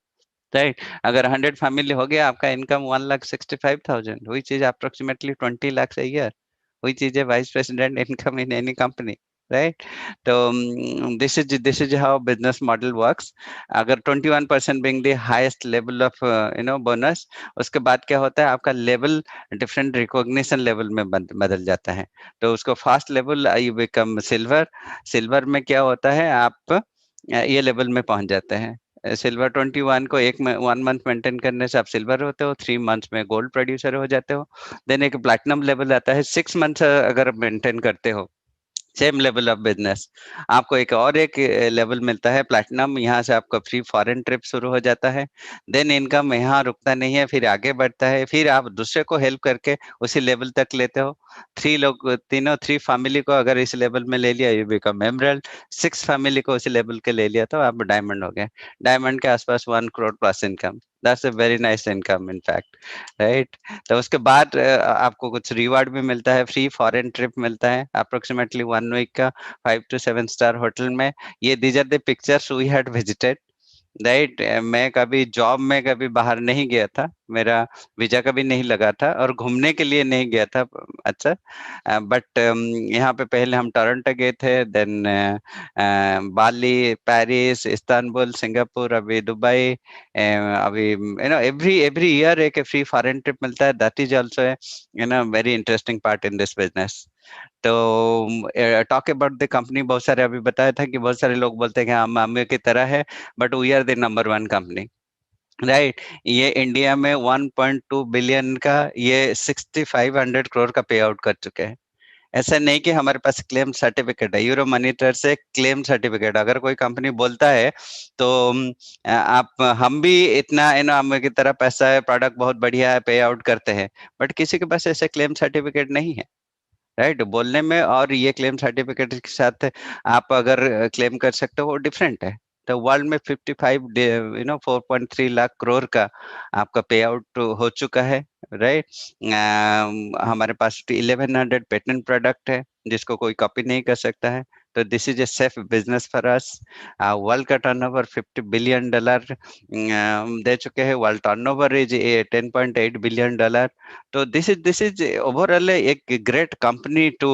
राइट, अगर 100 फैमिली हो गया, आपका income 1,65,000, which is approximately 20 lakhs a year, which is a vice president income in any company, right? So this is how business model works. अगर 21% being the highest level of bonus, उसके बाद क्या होता है, आपका लेवल डिफरेंट रिकॉग्निशन लेवल में बदल जाता है। तो उसको fast level, you become silver. Silver में क्या होता है, आप ये लेवल में पहुंच जाते हैं। सिल्वर 21 को 1 मंथ मेंटेन करने से आप सिल्वर होते हो, 3 मंथ्स में गोल्ड प्रोड्यूसर हो जाते हो। देन एक प्लैटिनम लेवल आता है, 6 मंथ्स अगर मेंटेन करते हो सेम लेवल ऑफ बिजनेस, आपको एक और एक लेवल मिलता है प्लैटिनम, यहाँ से आपका फ्री फॉरेन ट्रिप शुरू हो जाता है। देन इनकम यहाँ रुकता नहीं है, फिर आगे बढ़ता है, फिर आप दूसरे को हेल्प करके उसी लेवल तक लेते हो। 3 फैमिली को अगर इस लेवल में ले लिया, यू बिकम एमरल्ड। 6 फैमिली को उसी लेवल के ले लिया तो आप डायमंड हो गए। डायमंड के आसपास 1 crore plus income. That's a very nice income in fact, right. तो उसके बाद आपको कुछ रिवार्ड भी मिलता है, फ्री फॉरेन ट्रिप मिलता है अप्रोक्सीमेटली 1 वीक का 5 to 7 स्टार होटल में। ये these are the pictures we had visited, right. मैं कभी जॉब में कभी बाहर नहीं गया था, मेरा वीजा कभी नहीं लगा था और घूमने के लिए नहीं गया था। अच्छा, बट यहाँ पे पहले हम टोरंटो गए थे, देन बाली, पेरिस, इस्तांबुल, सिंगापुर, अभी दुबई, अभी एवरी एवरी ईयर एक फ्री फॉरेन ट्रिप मिलता है। That is also very interesting part in this business. तो टॉक अबाउट द कंपनी, बहुत सारे अभी बताया था कि बहुत सारे लोग बोलते हैं कि हम अमीर की तरह है, but we are the number one company, right. ये इंडिया में 1.2 बिलियन का, ये 6500 करोड़ का पे आउट कर चुके हैं। ऐसा नहीं कि हमारे पास क्लेम सर्टिफिकेट है, यूरो मॉनिटर से क्लेम सर्टिफिकेट, अगर कोई कंपनी बोलता है तो आप हम भी इतना हम की तरह पैसा है, प्रोडक्ट बहुत बढ़िया है, पे आउट करते हैं, बट किसी के पास ऐसे क्लेम सर्टिफिकेट नहीं है, राइट। बोलने में और ये क्लेम सर्टिफिकेट के साथ आप अगर क्लेम कर सकते हो वो डिफरेंट है। तो वर्ल्ड में 55 4.3 लाख करोड़ का आपका पे आउट हो चुका है, राइट। हमारे पास 1100 पेटेंट प्रोडक्ट है जिसको कोई कॉपी नहीं कर सकता है। तो this is a safe business for us. World का टर्नओवर $50 बिलियन दे चुके हैं, world turnover is 10.8 billion dollar. तो this is overall a great company to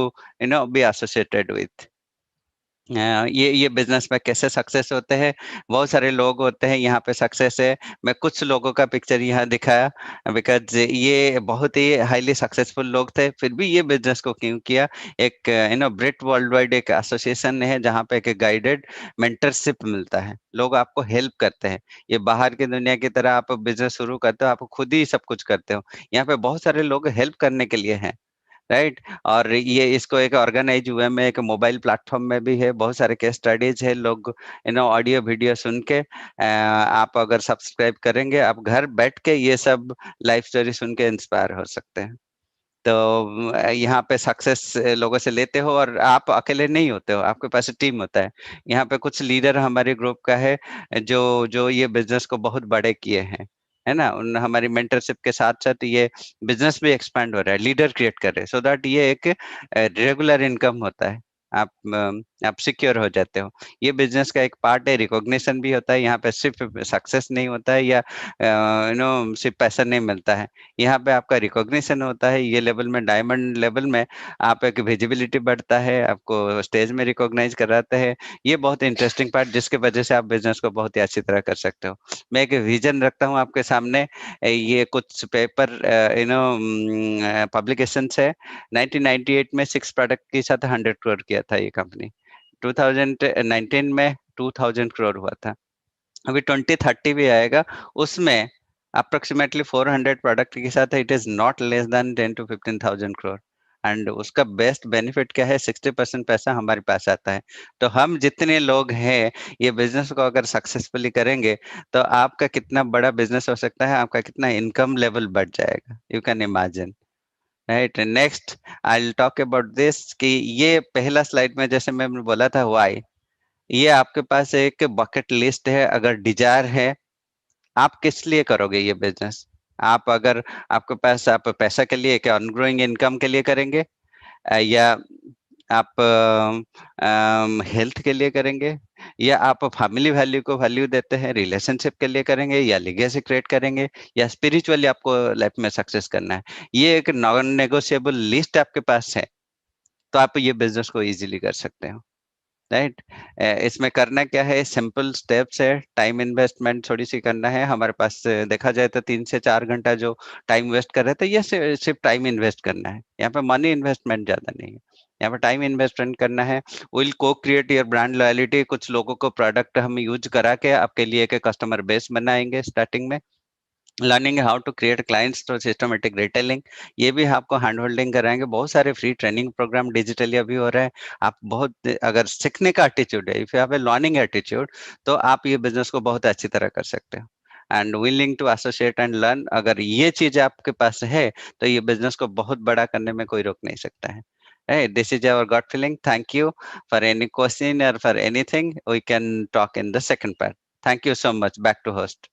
be associated with। ये बिजनेस में कैसे सक्सेस होते हैं, बहुत सारे लोग होते हैं यहाँ पे सक्सेस है। मैं कुछ लोगों का पिक्चर यहाँ दिखाया बिकॉज ये बहुत ही हाईली सक्सेसफुल लोग थे, फिर भी ये बिजनेस को क्यों किया। एक ब्रिट वर्ल्ड वाइड एक एसोसिएशन है जहाँ पे एक गाइडेड मेंटरशिप मिलता है, लोग आपको हेल्प करते हैं। ये बाहर की दुनिया की तरह आप बिजनेस शुरू करते हो, आप खुद ही सब कुछ करते हो, यहाँ पे बहुत सारे लोग हेल्प करने के लिए हैं, राइट। और ये इसको एक ऑर्गेनाइज हुए में एक मोबाइल प्लेटफॉर्म में भी है, बहुत सारे केस स्टडीज है, लोग ऑडियो वीडियो सुन के आप अगर सब्सक्राइब करेंगे, आप घर बैठ के ये सब लाइफ स्टोरी सुन के इंस्पायर हो सकते हैं। तो यहाँ पे सक्सेस लोगों से लेते हो और आप अकेले नहीं होते हो, आपके पास टीम होता है। यहाँ पे कुछ लीडर हमारे ग्रुप का है जो जो ये बिजनेस को बहुत बड़े किए हैं, है ना। उन हमारी मेंटरशिप के साथ साथ ये बिजनेस भी एक्सपैंड हो रहा है, लीडर क्रिएट कर रहे हैं, सो दैट ये एक रेगुलर इनकम होता है, आप सिक्योर हो जाते हो। ये बिजनेस का एक पार्ट है, रिकॉग्निशन भी होता है। यहाँ पे सिर्फ सक्सेस नहीं होता है या सिर्फ पैसा नहीं मिलता है, यहाँ पे आपका रिकॉग्निशन होता है। ये लेवल में, डायमंड लेवल में आप एक विजिबिलिटी बढ़ता है, आपको स्टेज में रिकॉग्नाइज कराते हैं। ये बहुत इंटरेस्टिंग पार्ट जिसके वजह से आप बिजनेस को बहुत ही अच्छी तरह कर सकते हो। मैं एक विजन रखता हूँ आपके सामने, ये कुछ पेपर पब्लिकेशन है। 1998 में 6 प्रोडक्ट के साथ 100 करोड़ किया था ये कंपनी, 2019 में 2000 करोड़ हुआ था। अभी 2030 भी आएगा, उसमें अप्रोक्सीमेटली 400 प्रोडक्ट के साथ it is not less than 10 to 15,000 crore. And उसका बेस्ट बेनिफिट क्या है, 60% पैसा हमारे पास आता है। तो हम जितने लोग हैं ये बिजनेस को अगर सक्सेसफुली करेंगे तो आपका कितना बड़ा बिजनेस हो सकता है, आपका कितना इनकम लेवल बढ़ जाएगा, you can imagine, right. Next I talk about this कि ये पहला स्लाइड में जैसे मैं बोला था व्हाई, ये आपके पास एक बकेट लिस्ट है, अगर डिजायर है आप किस लिए करोगे ये बिजनेस। आप अगर आपके पास, आप पैसा के लिए, क्या ऑनग्रोइंग इनकम के लिए करेंगे, या आप हेल्थ के लिए करेंगे, या आप फैमिली वैल्यू को वैल्यू देते हैं, रिलेशनशिप के लिए करेंगे, या लीगेसी क्रिएट करेंगे, या स्पिरिचुअली आपको लाइफ में सक्सेस करना है। ये एक नॉन नेगोशिएबल लिस्ट आपके पास है, तो आप ये बिजनेस को इजीली कर सकते हो, राइट। इसमें करना क्या है, सिंपल स्टेप्स है, टाइम इन्वेस्टमेंट थोड़ी सी करना है। हमारे पास देखा जाए तो 3 से 4 घंटा जो टाइम वेस्ट कर रहे थे, ये सिर्फ टाइम इन्वेस्ट करना है, यहाँ पे मनी इन्वेस्टमेंट ज्यादा नहीं है, यहाँ पे टाइम इन्वेस्टमेंट करना है। विल को क्रिएट योर ब्रांड लॉयलिटी, कुछ लोगों को प्रोडक्ट हम यूज करा के आपके लिए एक कस्टमर बेस बनाएंगे स्टार्टिंग में। Learning how to create clients through systematic retailing, ये भी आपको हैंड होल्डिंग कराएंगे। बहुत सारे फ्री ट्रेनिंग प्रोग्राम डिजिटली अभी हो रहे हैं। आप बहुत, अगर सीखने का एटीट्यूड है, if you have a learning attitude, तो आप ये बिजनेस को बहुत अच्छी तरह कर सकते हो। And willing to associate and learn, अगर ये चीज आपके पास है तो ये बिजनेस को बहुत बड़ा करने में कोई रोक नहीं सकता है। Hey, this is our gut feeling. Thank you. For any question or for anything, we can talk in the second part. Thank you so much. Back to host.